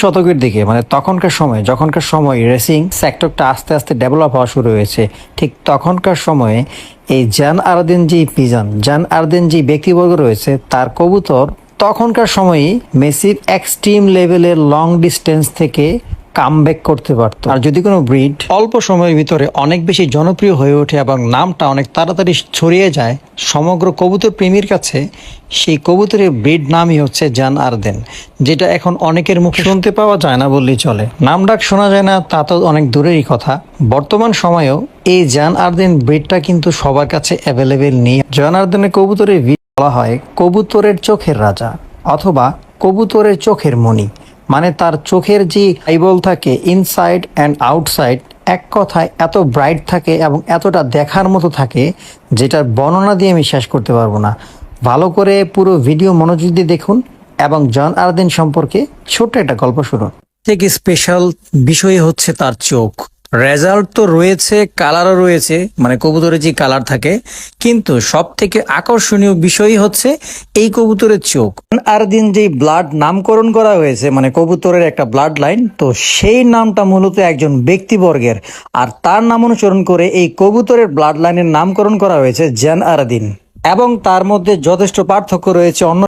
শতকের দিকে মানে যখনকার সময় রেসিং সেক্টরটা আস্তে আস্তে ডেভেলপ হওয়া শুরু হয়েছে, ঠিক তখনকার সময়ে এই জান আরদেন যে ব্যক্তিবর্গ রয়েছে তার কবুতর তখনকার সময়েই মেসির এক্সট্রিম লেভেলের লং ডিস্টেন্স থেকে কামব্যাক করতে পারতো। আর যদি কোনো ব্রিড অল্প সময়ের ভিতরে অনেক বেশি জনপ্রিয় হয়ে ওঠে এবং নামটা অনেক তাড়াতাড়ি ছড়িয়ে যায় সমগ্র কবুতর প্রেমীর কাছে, সেই কবুতরের ব্রিড নামই হচ্ছে জান আরদেন, যেটা এখন অনেকের মুখে শুনতে পাওয়া যায় না বললেই চলে। নাম ডাক শোনা যায় না তা তো অনেক দূরেরই কথা, বর্তমান সময়েও এই জান আরদেন ব্রিডটা কিন্তু সবার কাছে অ্যাভেলেবেল নেই। জান আরদেনের কবুতরের বলা হয় কবুতরের চোখের রাজা অথবা কবুতরের চোখের মণি। মানে তার চোখের যে আইবল থাকে ইনসাইড অ্যান্ড আউটসাইড, এক কথায় এত ব্রাইট থাকে এবং এতটা দেখার মতো থাকে যেটার বর্ণনা দিয়ে আমি শেষ করতে পারবো না। ভালো করে পুরো ভিডিও মনোযোগ দিয়ে দেখুন এবং জান আরদেন সম্পর্কে ছোট্ট একটা গল্প শুনুন। থেকে স্পেশাল বিষয় হচ্ছে তার চোখ। রেজাল্ট তো রয়েছে, কালারও রয়েছে, মানে কবুতরের যে কালার থাকে, কিন্তু সব থেকে আকর্ষণীয় বিষয় হচ্ছে এই কবুতরের চোখ। আর দিন যে ব্লাড নামকরণ করা হয়েছে, মানে কবুতরের একটা ব্লাড লাইন, তো সেই নামটা মূলত একজন ব্যক্তিবর্গের, আর তার নাম অনুসরণ করে এই কবুতরের ব্লাড লাইনের নামকরণ করা হয়েছে জান আরদিন। এবং তার মধ্যে যথেষ্ট পার্থক্য রয়েছে অন্য